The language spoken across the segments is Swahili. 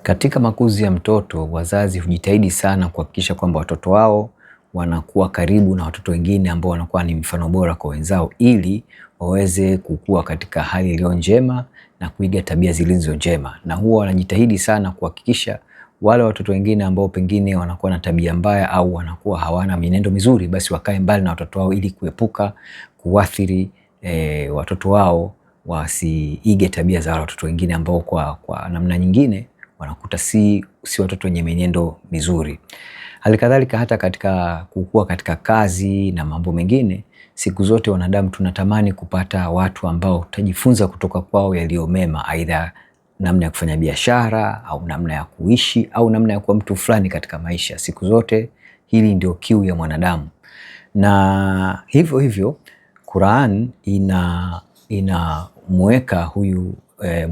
Katika makuzi ya mtoto, wazazi hujitahidi sana kuhakikisha kwamba watoto wao wanakuwa karibu na watoto wengine ambao wanakuwa ni mfano bora kwa wenzao, ili waweze kukua katika hali iliyo njema na kuiga tabia zilizo njema. Na huwa wanajitahidi sana kuhakikisha wale watoto wengine ambao pengine wanakuwa na tabia mbaya au wanakuwa hawana mienendo mizuri, basi wakae mbali na watoto wao ili kuepuka kuathiri watoto wao wasiige tabia za watoto wengine ambao kwa namna nyingine wanakuta si watoto wenye mienendo mizuri. Halikadhalika hata katika kukua katika kazi na mambo mengine, siku zote wanadamu tunatamani kupata watu ambao tutajifunza kutoka kwao yaliyo mema, aidha namna ya kufanya biashara au namna ya kuishi au namna ya kuwa mtu fulani katika maisha. Siku zote hili ndio kiu ya mwanadamu. Na hivyo hivyo Qur'an inamweka huyu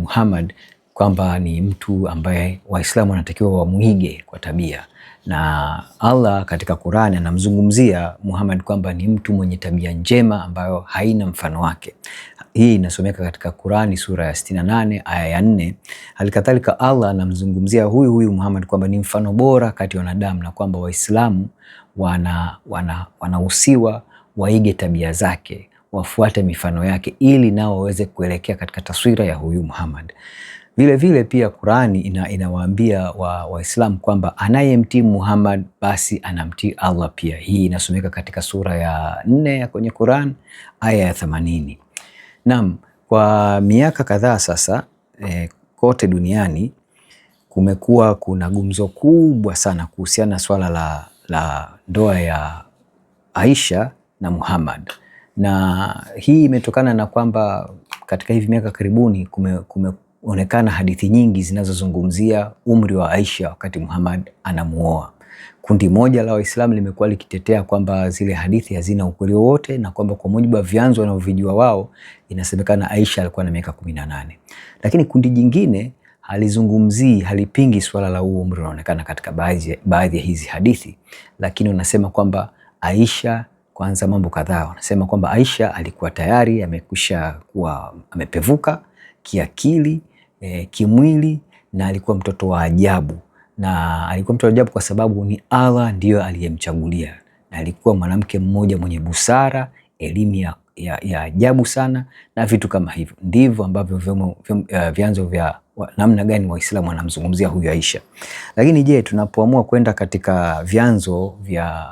Muhammad kwamba ni mtu ambaye Waislamu wanatakiwa wamuige kwa tabia. Na Allah katika Qur'an anamzungumzia Muhammad kwamba ni mtu mwenye tabia njema ambayo haina mfano wake. Hii inasomeka katika Qur'ani sura ya 68 aya ya 4. Halikadhalika Allah anamzungumzia huyu Muhammad kwamba ni mfano bora kati ya wanadamu, na kwamba Waislamu wanahusiwa waige tabia zake, wafuate mifano yake, ili nao waweze kuelekea katika taswira ya huyu Muhammad. Vile vile pia Qur'ani inawaambia Waislamu kwamba anayemtii Muhammad basi anamtii Allah pia. Hii inasomeka katika sura ya 4 ya kwenye Qur'an aya ya 80. Naam, kwa miaka kadhaa sasa kote duniani kumekuwa kuna gumzo kubwa sana kuhusiana na swala la ndoa ya Aisha na Muhammad. Na hii imetokana na kwamba katika hivi miaka karibuni kumeonekana hadithi nyingi zinazozungumzia umri wa Aisha wakati Muhammad anamuoa. Kundi moja la Waislamu limekuwa likitetea kwamba zile hadithi hazina ukweli wowote, na kwamba kwa mujibu wa vyanzo wanavyojua wao inasemekana Aisha alikuwa na miaka 18. Lakini kundi jingine halipingi swala la umri unaonekana katika baadhi ya hizi hadithi, lakini wanasema kwamba Aisha, kwanza mambo kadhaa, wanasema kwamba Aisha alikuwa tayari amekwisha kuwa amepevuka kiakili, kimwili, na alikuwa mtoto wa ajabu. Na alikuwa mtoto wa ajabu kwa sababu ni Allah ndiyo aliyemchagulia, na alikuwa mwanamke mmoja mwenye busara, elimu ya ajabu sana na vitu kama hivyo. Ndivyo ambavyo vyanzo vya namna gani Waislamu wanamzungumzia huyu Aisha. Lakini je, tunapoamua kwenda katika vyanzo vya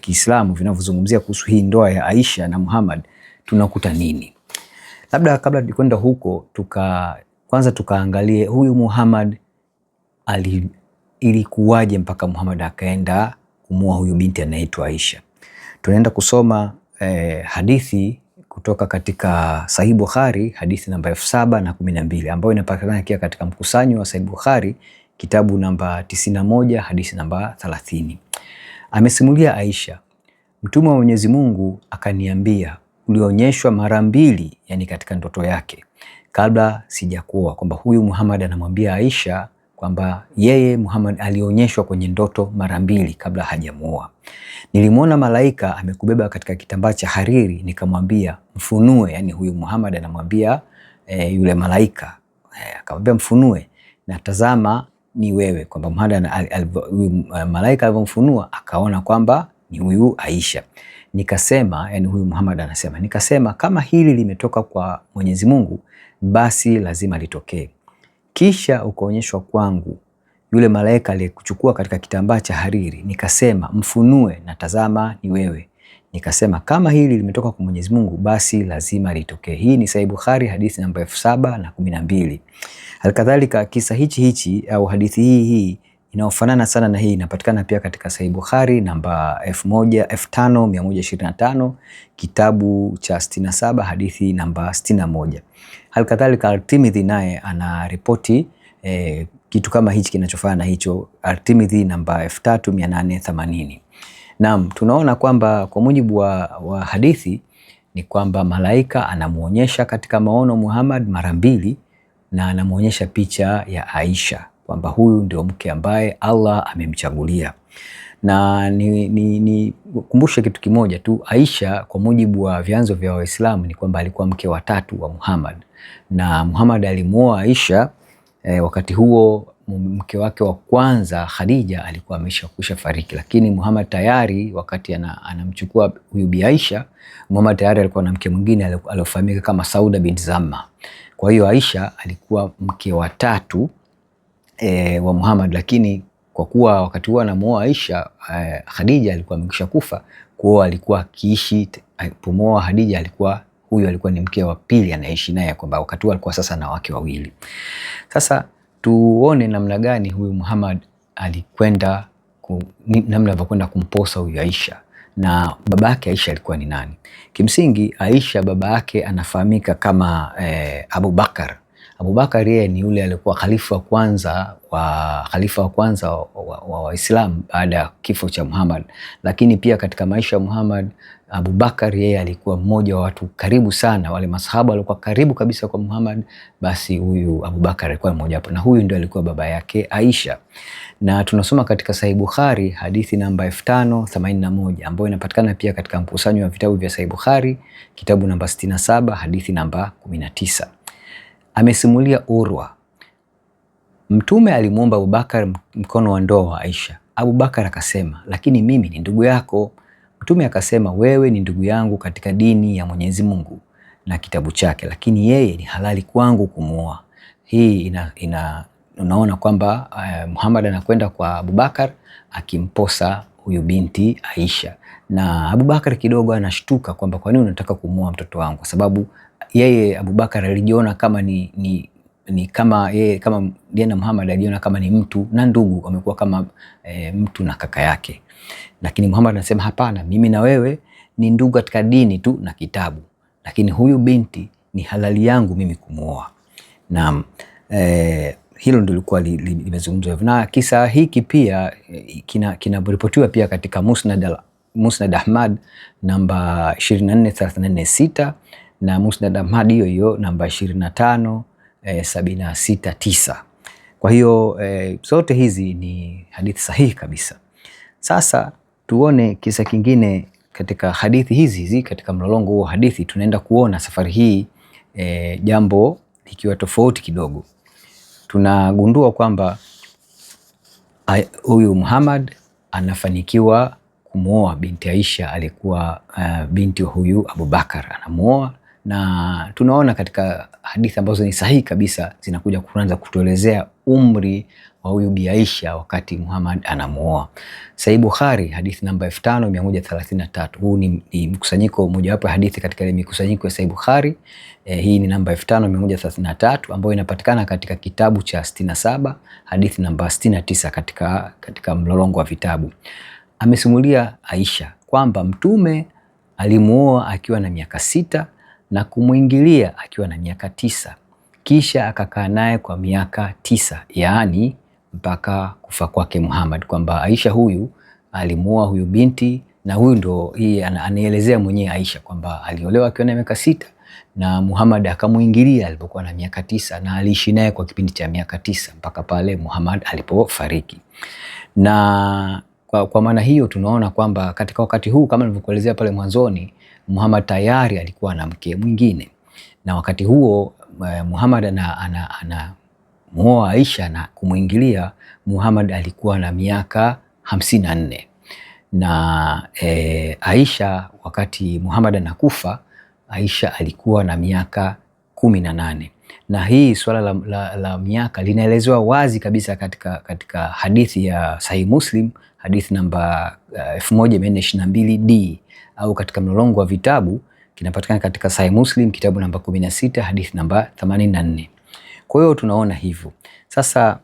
Kiislamu vinavyozungumzia kuhusu hii ndoa ya Aisha na Muhammad tunakuta nini? Labda kabla kwenda huko kwanza tukaangalie huyu Muhammad ilikuwaje mpaka Muhammad akaenda kumuoa huyu binti anaitwa Aisha. Tunaenda kusoma hadithi kutoka katika Sahih Bukhari, hadithi namba 7012 ambayo inapatikana pia katika mkusanyo wa Sahih Bukhari, kitabu namba 91, hadithi namba 30. Amesimulia Aisha, Mtume wa Mwenyezi Mungu akaniambia, ulionyeshwa mara 2, yani katika ndoto yake, kabla sijakuoa, kwamba huyu Muhammad anamwambia Aisha kwamba yeye Muhammad alionyeshwa kwenye ndoto mara 2 kabla hajamuoa. Nilimwona malaika amekubeba katika kitambaa cha hariri, nikamwambia mfunue. Yani huyu Muhammad anamwambia yule malaika, akamwambia mfunue, na tazama ni wewe, kwamba Muhammad malaika alivyomfunua akaona kwamba ni huyu Aisha. Nikasema, yani huyu Muhammad anasema, nikasema kama hili limetoka kwa Mwenyezi Mungu basi lazima litokee. Kisha ukaonyeshwa kwangu yule malaika aliyekuchukua katika kitambaa cha hariri, nikasema mfunue, na tazama ni wewe. Nikasema kama hili limetoka kwa Mwenyezi Mungu basi lazima litokee. Hii ni Sahih Bukhari, hadithi namba 7012. Halikadhalika kisa hichi au hadithi hii inaofanana sana na hii inapatikana pia katika Sahih Bukhari namba 5125, kitabu cha 67, hadithi namba 61. Halikadhalika Al-Tirmidhi naye ana ripoti kitu kama hichi kinachofanana na hicho, Al-Tirmidhi namba 3880. Naam, tunaona kwamba kwa mujibu wa hadithi ni kwamba malaika anamuonyesha katika maono Muhammad mara 2, na anamuonyesha picha ya Aisha kwamba huyu ndio mke ambaye Allah amemchagulia. Na ni kumbushe kitu kimoja tu, Aisha kwa mujibu wa vyanzo vya Waislamu ni kwamba alikuwa mke wa 3 wa Muhammad, na Muhammad alimuoa Aisha wakati huo mke wake wa kwanza Khadija alikuwa ameshakwisha fariki, lakini Muhammad tayari wakati anamchukua huyu Bi Aisha, Muhammad tayari alikuwa na mke mwingine aliyofahamika kama Sauda binti Zamma. Kwa hiyo Aisha alikuwa mke wa tatu wa Muhammad, lakini kwa kuwa wakati huo anamuoa Aisha, Khadija alikuwa amekwisha kufa, kwa alikuwa akiishi pomoa Khadija, huyu alikuwa ni mke wa pili anaishi naye, kwamba wakati huo alikuwa sasa na wake wawili. Sasa tuone namna gani huyu Muhammad alikwenda namna alivyokwenda kumposa huyu Aisha, na baba yake Aisha alikuwa ni nani. Kimsingi Aisha baba yake anafahamika kama Abu Bakar. Abu Bakar yeye ni yule alikuwa khalifa wa kwanza wa Waislamu baada ya kifo cha Muhammad. Lakini pia katika maisha ya Muhammad, Abu Bakar yeye alikuwa mmoja wa watu karibu sana, wale masahaba walikuwa karibu kabisa kwa Muhammad, basi huyu Abu Bakar alikuwa mmoja wapo, na huyu ndio alikuwa baba yake Aisha. Na tunasoma katika Sahih Bukhari hadithi namba 5081 ambayo inapatikana pia katika mkusanyo wa vitabu vya Sahih Bukhari, kitabu namba 67 hadithi namba 19. Amesimulia Urwa, Mtume alimuomba Abubakar mkono wa ndoa wa Aisha. Abubakar akasema, lakini mimi ni ndugu yako. Mtume akasema, wewe ni ndugu yangu katika dini ya Mwenyezi Mungu na kitabu chake, lakini yeye ni halali kwangu kumuoa. Hii unaona kwamba Muhammad anakwenda kwa Abubakar akimposa huyu binti Aisha, na Abubakar kidogo anashtuka kwamba kwa nini unataka kumuoa mtoto wangu, kwa sababu yeye Abubakar alijiona kama kama na Muhammad alijiona kama ni mtu na ndugu, amekuwa kama mtu na kaka yake. Lakini Muhammad anasema hapana, mimi na wewe ni ndugu katika dini tu na kitabu, lakini huyu binti ni halali yangu mimi kumuoa. Na hilo ndio lilikuwa limezungumzwa. Na kisa hiki pia kinaripotiwa pia katika Musnad Ahmad namba 24346 na Musnad Ahmad hiyo namba 25769. Kwa hiyo zote hizi ni hadithi sahihi kabisa. Sasa tuone kisa kingine katika hadithi hizi katika mlolongo huo hadithi. Tunaenda kuona safari hii jambo likiwa tofauti kidogo. Tunagundua kwamba huyu Muhammad anafanikiwa kumuoa binti Aisha, alikuwa binti huyu Abubakar anamuoa, na tunaona katika hadithi ambazo ni sahihi kabisa zinakuja kuanza kutuelezea umri wa huyu Bi Aisha wakati Muhammad anamuoa. Sahih Bukhari hadithi namba 5133. Huu ni mkusanyiko mojawapo ya hadithi katika ile mikusanyiko ya Sahih Bukhari. Hii ni namba 5133 ambayo inapatikana katika kitabu cha 67 hadithi namba 69 katika mlolongo wa vitabu. Amesimulia Aisha kwamba Mtume alimuoa akiwa na miaka 6 na kumuingilia akiwa na miaka 9, kisha akakaa naye kwa miaka 9, yaani mpaka kufa kwake Muhammad, kwamba Aisha huyu alimuoa huyu binti, na huyu ndo hii anaelezea mwenyewe Aisha kwamba aliolewa akiwa na miaka 6 na Muhammad akamuingilia alipokuwa na miaka 9, na aliishi naye kwa kipindi cha miaka 9 mpaka pale Muhammad alipofariki. Na kwa maana hiyo tunaona kwamba katika wakati huu kama nilivyokuelezea pale mwanzoni, Muhammad tayari alikuwa na mke mwingine, na wakati huo Muhammad anamuoa Aisha na kumuingilia, Muhammad alikuwa na miaka 54, na Aisha wakati Muhammad anakufa, Aisha alikuwa na miaka 18. Na hii swala la miaka linaelezewa wazi kabisa katika hadithi ya Sahih Muslim hadithi namba 1422D, au katika mlolongo wa vitabu kinapatikana katika Sahih Muslim kitabu namba 16 hadithi namba 84. Kwa hiyo tunaona hivyo. Sasa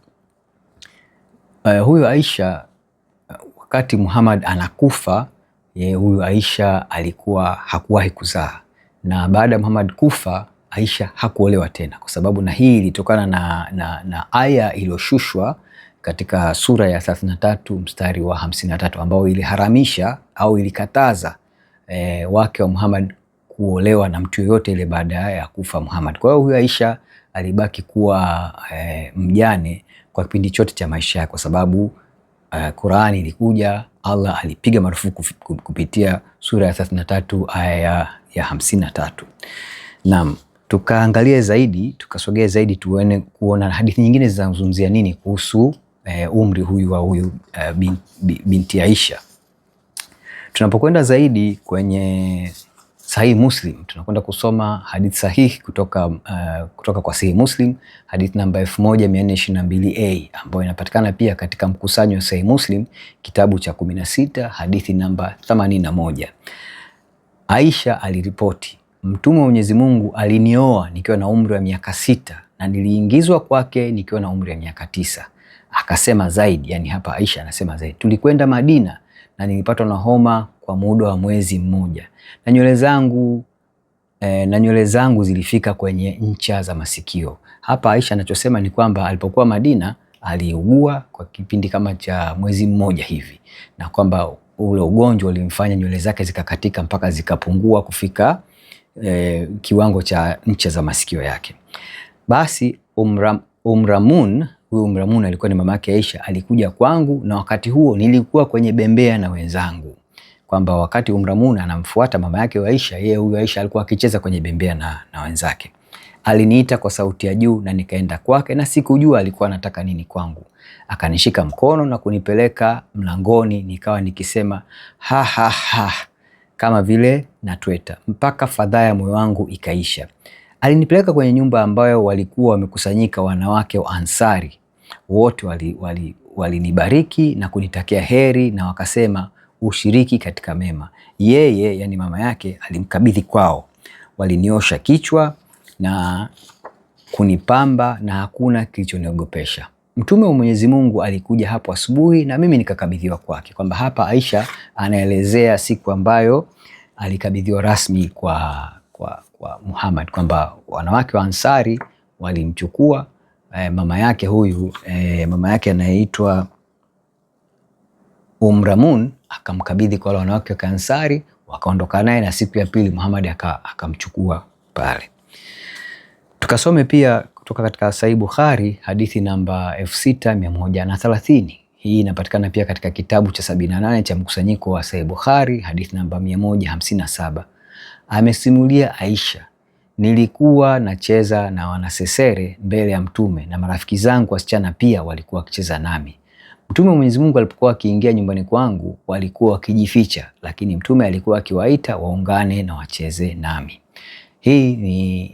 huyu Aisha wakati Muhammad anakufa, huyu Aisha hakuwahi kuzaa, na baada ya Muhammad kufa Aisha hakuolewa tena, kwa sababu na hii ilitokana na aya iliyoshushwa katika sura ya 33 mstari wa 53 ambao iliharamisha au ilikataza wake wa Muhammad kuolewa na mtu yoyote ile baada ya kufa Muhammad. Kwa hiyo huyu Aisha alibaki kuwa mjane kwa kipindi chote cha maisha yake, kwa sababu Qur'ani ilikuja, Allah alipiga marufuku kupitia sura ya 33 aya ya 53. Naam, tukaangalia zaidi, tukasogea zaidi kuona hadithi nyingine zinazungumzia nini kuhusu umri huyu wa huyu binti Aisha. Tunapokwenda zaidi kwenye Sahihi Muslim, tunakwenda kusoma hadithi sahihi kutoka kwa Sahihi Muslim, hadithi namba 1422A ambayo inapatikana pia katika mkusanyo wa Sahihi Muslim kitabu cha 16 hadithi namba 81. Aisha aliripoti, Mtume wa Mwenyezi Mungu alinioa nikiwa na umri wa miaka 6 na niliingizwa kwake nikiwa na umri wa miaka 9. Akasema zaidi, yani hapa Aisha anasema zaidi, tulikwenda Madina na nilipatwa na homa kwa muda wa mwezi mmoja na nywele zangu zilifika kwenye ncha za masikio. Hapa Aisha anachosema ni kwamba alipokuwa Madina aliugua kwa kipindi kama cha mwezi mmoja hivi, na kwamba ule ugonjwa ulimfanya nywele zake zikakatika mpaka zikapungua kufika kiwango cha ncha za masikio yake. Basi Umramun, huyu Umramun alikuwa ni mama yake Aisha, alikuja kwangu na wakati huo nilikuwa kwenye bembea na wenzangu. Kwamba wakati Umramun anamfuata mama yake wa Aisha, yeye huyu Aisha alikuwa akicheza kwenye bembea na wenzake. Aliniita kwa sauti ya juu na nikaenda kwake na sikujua alikuwa anataka nini kwangu. Akanishika mkono na kunipeleka mlangoni, nikawa nikisema ha ha ha kama vile natweta mpaka fadhaa ya moyo wangu ikaisha. Alinipeleka kwenye nyumba ambayo walikuwa wamekusanyika wanawake wa Ansari. Wote walinibariki na kunitakia heri na wakasema ushiriki katika mema. Yeye, yani mama yake, alimkabidhi kwao. Waliniosha kichwa na kunipamba na hakuna kilichoniogopesha. Mtume wa Mwenyezi Mungu alikuja hapo asubuhi na mimi nikakabidhiwa kwake. Kwamba hapa Aisha anaelezea siku ambayo alikabidhiwa rasmi kwa Muhammad, kwamba wanawake wa Ansari walimchukua mama yake huyu, mama yake anaitwa Umramun, akamkabidhi kwa wanawake wa Ansari, wakaondoka naye na siku ya pili Muhammad akamchukua pale. Tukasome pia kutoka katika Sahih Bukhari hadithi namba 6130. Hii inapatikana pia katika kitabu cha 78 cha mkusanyiko wa Sahih Bukhari hadithi namba 157. Amesimulia Aisha, nilikuwa nacheza na wanasesere mbele ya Mtume na marafiki zangu wasichana pia walikuwa wakicheza nami. Mtume wa Mwenyezi Mungu alipokuwa akiingia nyumbani kwangu walikuwa wakijificha, lakini Mtume alikuwa akiwaita waungane na wacheze nami. Hii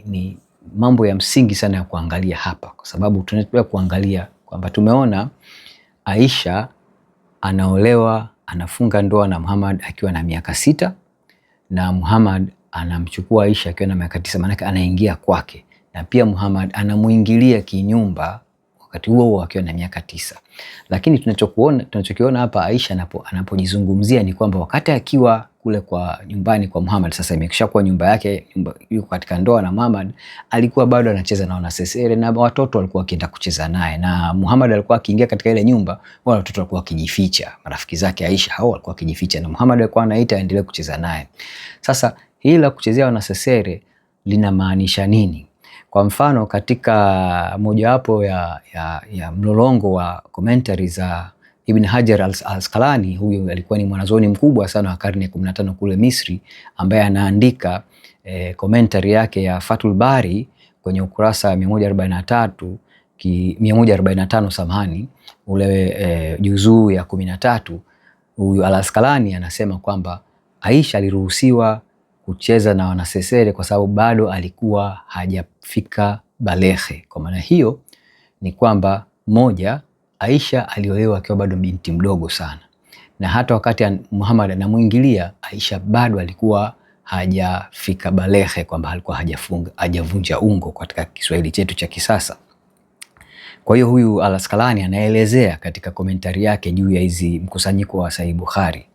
ni mambo ya msingi sana ya kuangalia hapa, kwa sababu tunataka kuangalia kwamba tumeona Aisha anaolewa, anafunga ndoa na Muhammad akiwa na miaka 6 na Muhammad anamchukua Aisha akiwa na miaka 9, maana anaingia kwake, na pia Muhammad anamuingilia kinyumba wakati huo akiwa na miaka 9. Lakini tunachokiona hapa Aisha anapojizungumzia ni kwamba wakati akiwa kule kwa nyumbani kwa Muhammad, sasa imekishakuwa nyumba yake, yuko katika ndoa na Muhammad, alikuwa bado anacheza na wanasesere na watoto walikuwa wakienda kucheza naye, na Muhammad alikuwa akiingia katika ile nyumba, wale watoto walikuwa wakijificha, marafiki zake Aisha hao walikuwa wakijificha na Muhammad alikuwa anaita aendelee kucheza naye. Sasa hili la kuchezea wanasesere linamaanisha nini? Kwa mfano katika mojawapo ya mlolongo wa commentary za Ibn Hajar al-Asqalani, huyu alikuwa ni mwanazuoni mkubwa sana wa karne ya 15 kule Misri, ambaye anaandika commentary yake ya Fathul Bari kwenye ukurasa 145 samahani, ule juzuu ya 13. Huyu al-Asqalani anasema kwamba Aisha aliruhusiwa kucheza na wanasesere kwa sababu bado alikuwa hajafika baleghe. Kwa maana hiyo ni kwamba moja, Aisha aliolewa akiwa bado binti mdogo sana, na hata wakati Muhammad anamuingilia Aisha bado alikuwa hajafika baleghe, kwamba alikuwa hajavunja ungo katika Kiswahili chetu cha kisasa. Kwa hiyo huyu al-Asqalani anaelezea katika komentari yake juu ya hizi mkusanyiko wa Sahih Bukhari,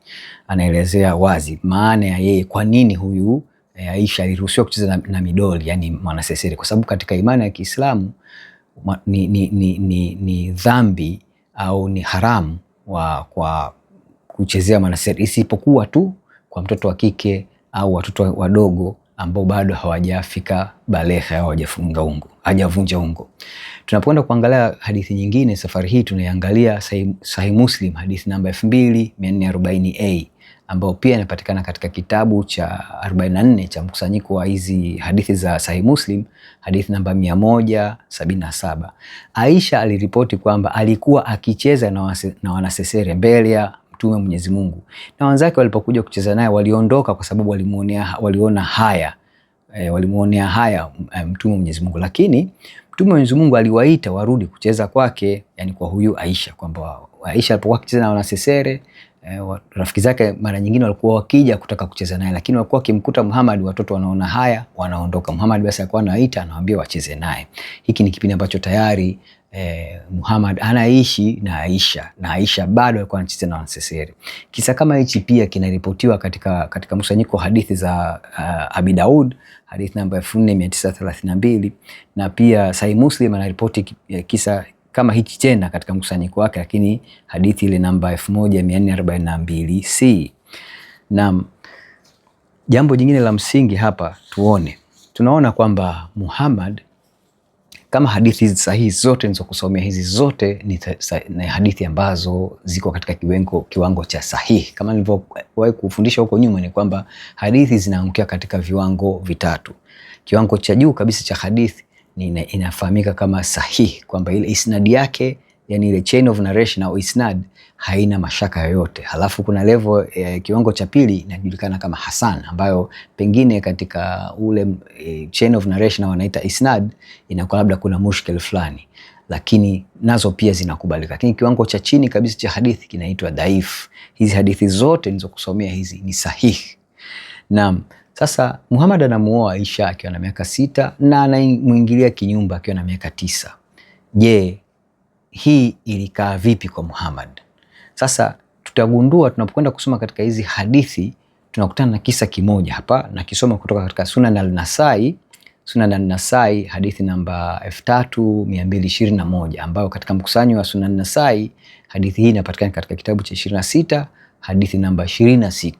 anaelezea wazi maana ya yeye kwa nini huyu Aisha aliruhusiwa kucheza na midoli, yani mwanasesere, kwa sababu katika imani ya Kiislamu ni dhambi au ni haramu kwa kuchezea mwanasesere, isipokuwa tu kwa mtoto wa kike au watoto wadogo ambao bado hawajafika baleghe au hawajafunga ungo. hajavunja ungo. Tunapoenda kuangalia hadithi nyingine, safari hii tunaiangalia Sahih Muslim, hadithi namba 2440A, ambao pia inapatikana katika kitabu cha 44 cha mkusanyiko wa hizi hadithi za Sahih Muslim, hadithi namba 177. Aisha aliripoti kwamba alikuwa akicheza na wanasesere mbele ya Mtume Mwenyezi Mungu, na wenzake walipokuja kucheza naye waliondoka kwa sababu waliona haya Mtume Mwenyezi Mungu. Lakini Mtume Mwenyezi Mungu aliwaita warudi kucheza kwake, yani kwa huyu Aisha, kwamba Aisha alipokuwa akicheza na wanasesere, rafiki zake mara nyingine walikuwa wakija kutaka kucheza naye, lakini walikuwa wakimkuta Muhammad, watoto wanaona haya wanaondoka. Muhammad basi alikuwa anawaita, anawaambia wacheze naye. Hiki ni kipindi ambacho tayari Muhammad anaishi na Aisha, na Aisha bado alikuwa anacheza na wanasesere. Kisa kama hichi pia kinaripotiwa katika mkusanyiko wa hadithi za Abi Daud, hadithi namba 4932, na pia Sahih Muslim anaripoti kisa kama hichi tena katika mkusanyiko wake, lakini hadithi ile namba 1442C. Na jambo jingine la msingi hapa tunaona kwamba Muhammad, kama hadithi hizi sahihi zote nilizokusomea, hizi zote ni hadithi ambazo ziko katika kiwango cha sahihi. Kama nilivyowahi kufundisha huko nyuma, ni kwamba hadithi zinaangukia katika viwango vitatu. Kiwango cha juu kabisa cha hadithi inafahamika kama sahihi, kwamba ile isnadi yake, yani ile chain of narration au isnad, haina mashaka yoyote. Halafu kuna level kiwango cha pili inajulikana kama hasan, ambayo pengine katika ule chain of narration wanaita isnad, inakuwa labda kuna mushkil fulani, lakini nazo pia zinakubalika. Lakini kiwango cha chini kabisa cha hadithi kinaitwa dhaif. Hizi hadithi zote nilizokusomea hizi ni sahihi. Naam. Sasa Muhammad anamuoa Aisha akiwa na miaka 6 na anamuingilia kinyumba akiwa na miaka 9. Je, hii ilikaa vipi kwa Muhammad? Sasa tutagundua tunapokwenda kusoma katika hizi hadithi, tunakutana na kisa kimoja hapa, na kisoma kutoka katika Sunan al-Nasai hadithi namba 3221, ambayo katika mkusanyo wa Sunan Nasai hadithi hii inapatikana katika kitabu cha 26 hadithi namba 26.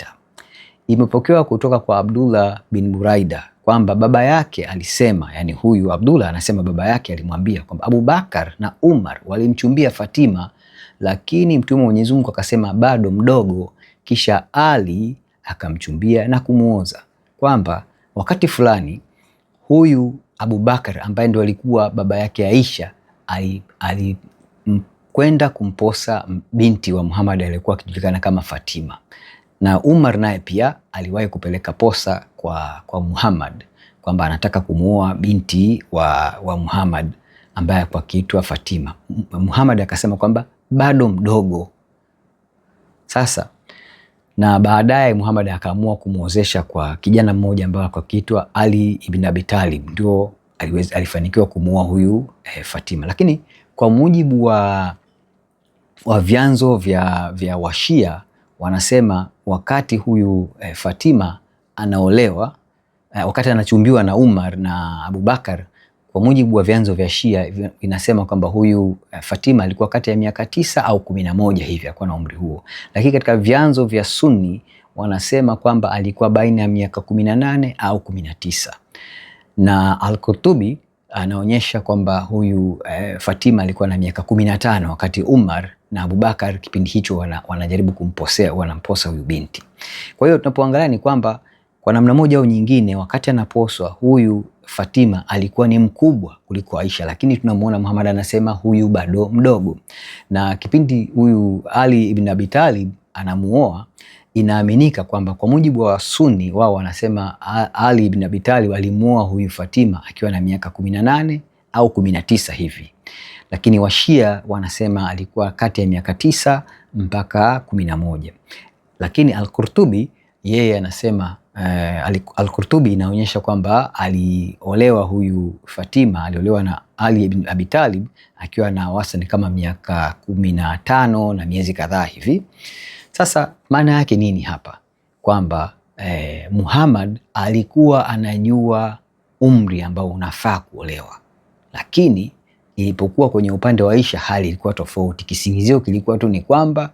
Imepokewa kutoka kwa Abdullah bin Buraida kwamba baba yake alisema, yani huyu Abdullah anasema baba yake alimwambia kwamba Abu Bakar na Umar walimchumbia Fatima, lakini Mtume Mwenyezi Mungu akasema bado mdogo, kisha Ali akamchumbia na kumuoza. Kwamba wakati fulani huyu Abu Bakar ambaye ndio alikuwa baba yake Aisha alikwenda kumposa binti wa Muhammad aliyekuwa akijulikana kama Fatima, na Umar naye pia aliwahi kupeleka posa kwa Muhammad kwamba anataka kumuoa binti wa Muhammad ambaye kwa kiitwa Fatima. Muhammad akasema kwamba bado mdogo. Sasa na baadaye Muhammad akaamua kumuozesha kwa kijana mmoja ambaye kwa kiitwa Ali ibn Abi Talib, ndio alifanikiwa kumuoa huyu Fatima. Lakini kwa mujibu wa vyanzo vya Washia, wanasema wakati huyu Fatima anaolewa, wakati anachumbiwa na Umar na Abu Bakar, kwa mujibu wa vyanzo vya Shia inasema kwamba huyu Fatima alikuwa kati ya miaka 9 au 11 hivi, alikuwa na umri huo. Lakini katika vyanzo vya Sunni wanasema kwamba alikuwa baina ya miaka 18 au 19. Na Al-Qurtubi anaonyesha kwamba huyu Fatima alikuwa na miaka 15 wakati Umar na Abu Bakar kipindi hicho wanajaribu wanamposa huyu binti. Kwa hiyo tunapoangalia ni kwamba kwa namna moja au nyingine, wakati anaposwa huyu Fatima alikuwa ni mkubwa kuliko Aisha, lakini tunamuona Muhammad anasema huyu bado mdogo. Na kipindi huyu Ali ibn Abi Talib anamuoa, inaaminika kwamba kwa mujibu wa Sunni, wao wanasema Ali ibn Abi Talib alimuoa huyu Fatima akiwa na miaka 18 au 19 hivi, lakini Washia wanasema alikuwa kati ya miaka 9 mpaka 11. Lakini Al-Qurtubi yeye anasema Al-Qurtubi inaonyesha kwamba aliolewa huyu Fatima, aliolewa na Ali ibn Abi Talib akiwa na wastani kama miaka 15 na miezi kadhaa hivi. Sasa maana yake nini hapa? Kwamba Muhammad alikuwa anajua umri ambao unafaa kuolewa, lakini ilipokuwa kwenye upande wa Aisha hali ilikuwa tofauti. Kisingizio kilikuwa tu ni kwamba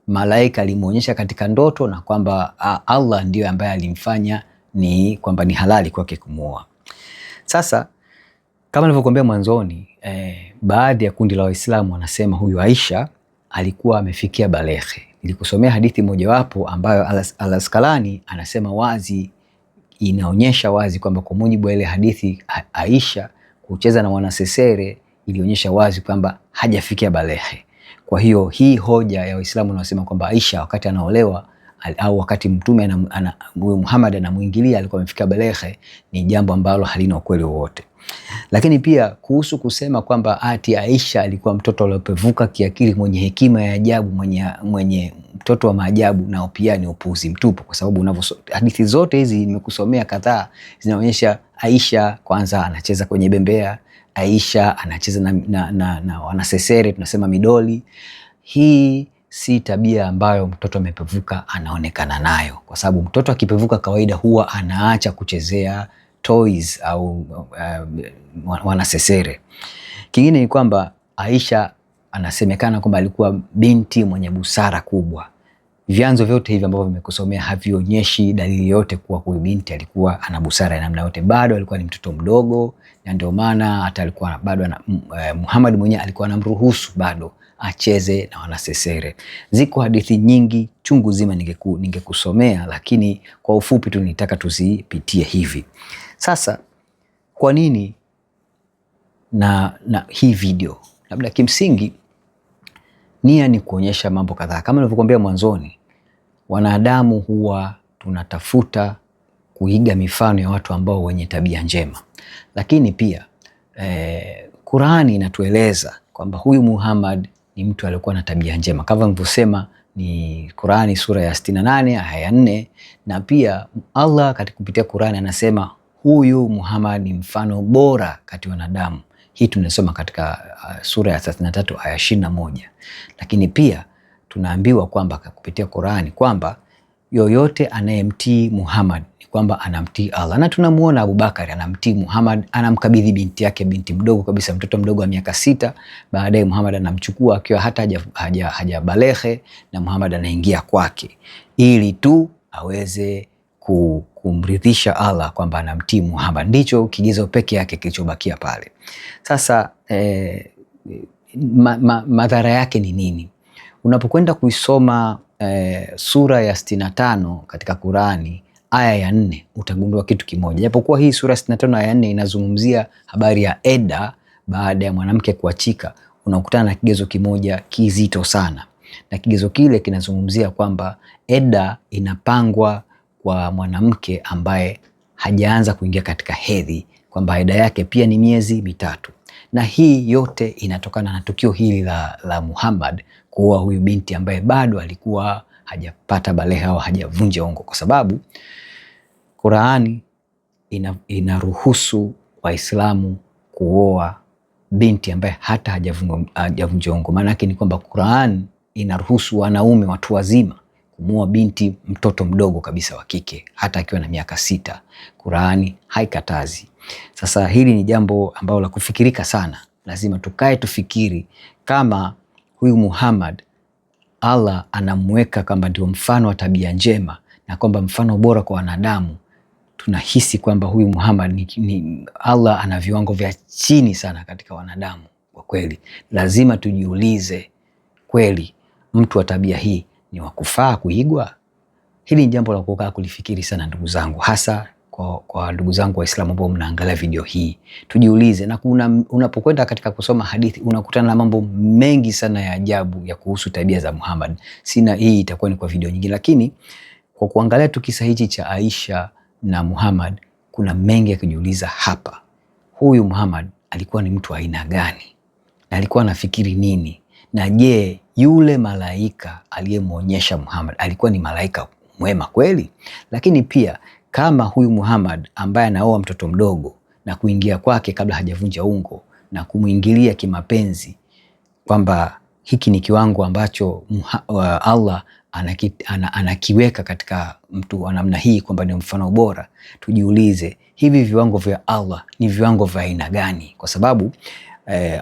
malaika alimuonyesha katika ndoto na kwamba Allah ndiyo ambaye alimfanya ni kwamba ni halali kwake kumuoa. Sasa Kama nilivyokuambia mwanzoni, baadhi ya kundi la Waislamu wanasema huyu Aisha alikuwa amefikia baleghe. Nilikusomea hadithi mojawapo ambayo Al-Asqalani anasema wazi, inaonyesha wazi kwamba kwa mujibu wa ile hadithi Aisha kucheza na mwanasesere ilionyesha wazi kwamba hajafikia baleghe. Kwa hiyo hii hoja ya Waislamu wanasema kwamba Aisha wakati anaolewa au wakati mtume Muhammad anamuingilia alikuwa amefikia baleghe ni jambo ambalo halina ukweli wowote. Lakini pia kuhusu kusema kwamba ati Aisha alikuwa mtoto aliyepevuka kiakili, mwenye hekima ya ajabu, mwenye mtoto wa maajabu, nao pia ni upuuzi mtupu, kwa sababu hadithi zote hizi nimekusomea kadhaa zinaonyesha Aisha kwanza anacheza kwenye bembea, Aisha anacheza na wanasesere, tunasema midoli. Hii si tabia ambayo mtoto amepevuka anaonekana nayo, kwa sababu mtoto akipevuka kawaida huwa anaacha kuchezea toys au wanasesere. Kingine ni kwamba Aisha anasemekana kwamba alikuwa binti mwenye busara kubwa. Vyanzo vyote hivi ambavyo vimekusomea havionyeshi dalili yote kuwa huyu binti alikuwa ana busara ya namna yote. Bado alikuwa ni mtoto mdogo, na ndio maana hata alikuwa bado Muhammad mwenyewe alikuwa anamruhusu bado acheze na wanasesere. Ziko hadithi nyingi chungu zima ningekusomea, lakini kwa ufupi tu nitaka tuzipitie hivi. Sasa kwa nini na hii video? Labda kimsingi nia ni kuonyesha mambo kadhaa. Kama nilivyokuambia mwanzoni, wanadamu huwa tunatafuta kuiga mifano ya watu ambao wenye tabia njema, lakini pia Qur'ani inatueleza kwamba huyu Muhammad ni mtu aliyekuwa na tabia njema. Kama nilivyosema, ni Qur'ani sura ya 68 aya ya 4, na pia Allah katika kupitia Qur'ani anasema huyu Muhammad ni mfano bora kati wanadamu. Hii tunasoma katika sura ya 33 aya 21. Lakini pia tunaambiwa kwamba kupitia Qur'ani kwamba yoyote anayemtii Muhammad ni kwamba anamtii Allah. Na tunamuona Abubakar anamtii Muhammad, anamkabidhi binti yake, binti mdogo kabisa, mtoto mdogo wa miaka 6. Baadaye Muhammad anamchukua akiwa hata hajabaleghe, na Muhammad anaingia kwake ili tu aweze kumridhisha Allah kwamba anamtii Muhammad. Ndicho kigezo peke yake kilichobakia pale. Sasa madhara yake ni nini? Unapokwenda kuisoma sura ya 65 katika Qur'ani aya ya 4 utagundua kitu kimoja. Japokuwa hii sura 65 aya ya 4 inazungumzia habari ya eda baada ya mwanamke kuachika, unakutana na kigezo kimoja kizito sana, na kigezo kile kinazungumzia kwamba eda inapangwa kwa mwanamke ambaye hajaanza kuingia katika hedhi, kwamba eda yake pia ni miezi 3. Na hii yote inatokana na tukio hili la Muhammad kuoa huyu binti ambaye bado alikuwa hajapata baleghe au hajavunja ungo, kwa sababu Qur'ani inaruhusu Waislamu kuoa binti ambaye hata hajavunja ungo. Maana yake ni kwamba Qur'ani inaruhusu wanaume watu wazima kumuoa binti mtoto mdogo kabisa wa kike hata akiwa na miaka 6. Qur'ani haikatazi. Sasa hili ni jambo ambalo la kufikirika sana. Lazima tukae tufikiri, kama huyu Muhammad Allah anamweka kama ndio mfano wa tabia njema na kwamba mfano bora kwa wanadamu, tunahisi kwamba huyu Muhammad ni Allah ana viwango vya chini sana katika wanadamu. Kwa kweli lazima tujiulize, kweli mtu wa tabia hii ni wakufaa kuigwa? Hili ni jambo la kukaa kulifikiri sana ndugu zangu, hasa kwa ndugu zangu Waislamu ambao mnaangalia video hii. Tujiulize, na unapokwenda katika kusoma hadithi unakutana na mambo mengi sana ya ajabu ya kuhusu tabia za Muhammad. Hii itakuwa ni kwa video nyingine, lakini kwa kuangalia tu kisa hichi cha Aisha na Muhammad, kuna mengi ya kujiuliza hapa. Huyu Muhammad alikuwa ni mtu wa aina gani? Na alikuwa anafikiri nini? Na je, yule malaika aliyemuonyesha Muhammad alikuwa ni malaika mwema kweli? Lakini pia kama huyu Muhammad ambaye anaoa mtoto mdogo na kuingia kwake kabla hajavunja ungo na kumuingilia kimapenzi, kwamba hiki ni kiwango ambacho Allah anakiweka katika mtu wa namna hii kwamba ni mfano bora, tujiulize, hivi viwango vya Allah ni viwango vya aina gani? Kwa sababu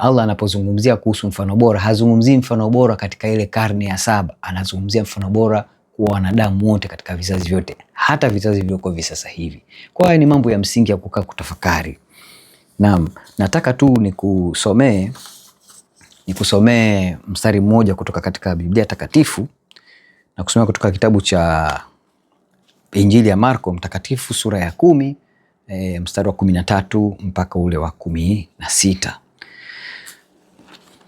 Allah anapozungumzia kuhusu mfano bora, hazungumzii mfano bora katika ile karne ya 7, anazungumzia mfano bora kwa wanadamu wote katika vizazi vyote, hata vizazi vilivyoko hivi sasa hivi. Kwa hiyo ni mambo ya msingi ya kukaa kutafakari. Naam, nataka tu nikusomee mstari mmoja kutoka katika Biblia Takatifu, na kusomea kutoka kitabu cha Injili ya Marko Mtakatifu sura ya 10 mstari wa 13 mpaka ule wa 16.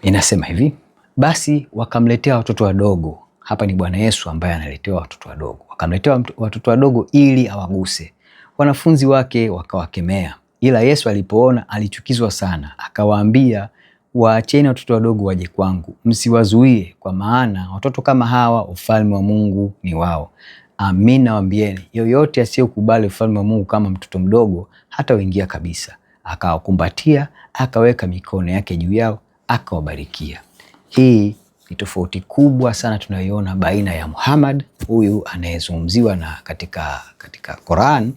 Inasema hivi: basi wakamletea watoto wadogo. Hapa ni Bwana Yesu ambaye analetewa watoto wadogo. Wakamletea watoto wadogo ili awaguse. Wanafunzi wake wakawakemea, ila Yesu alipoona alichukizwa sana, akawaambia, waacheni watoto wadogo waje kwangu, msiwazuie, kwa maana watoto kama hawa ufalme wa Mungu ni wao. Amin nawaambieni, yoyote asiyekubali ufalme wa Mungu kama mtoto mdogo hatauingia kabisa. Akawakumbatia, akaweka mikono yake juu yao, akawabarikia. Hii ni tofauti kubwa sana tunayoiona baina ya Muhammad huyu anayezungumziwa na katika Quran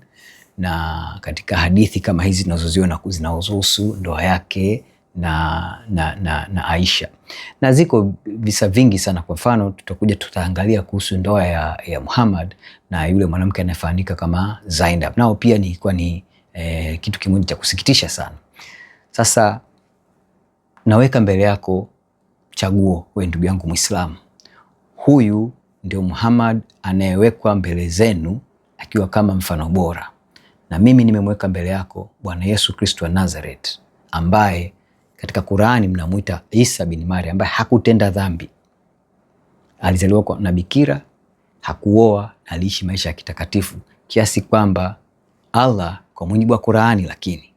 na katika hadithi kama hizi tunazoziona zinazohusu ndoa yake na Aisha. Na ziko visa vingi sana. Kwa mfano tutaangalia kuhusu ndoa ya Muhammad na yule mwanamke anayefahamika kama Zainab. Nao pia ilikuwa ni kitu kimoja cha kusikitisha sana. Sasa naweka mbele yako chaguo, wewe ndugu yangu Muislamu. Huyu ndio Muhammad anayewekwa mbele zenu akiwa kama mfano bora, na mimi nimemweka mbele yako Bwana Yesu Kristo wa Nazareth, ambaye katika Qur'ani mnamuita Isa bin Maryam, ambaye hakutenda dhambi. Alizaliwa na bikira, hakuoa, aliishi maisha ya kitakatifu kiasi kwamba Allah kwa mujibu wa Qur'ani lakini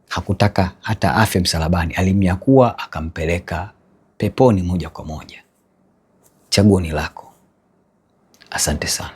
hakutaka hata afe msalabani, alimnyakua akampeleka peponi moja kwa moja. Chaguo ni lako. Asante sana.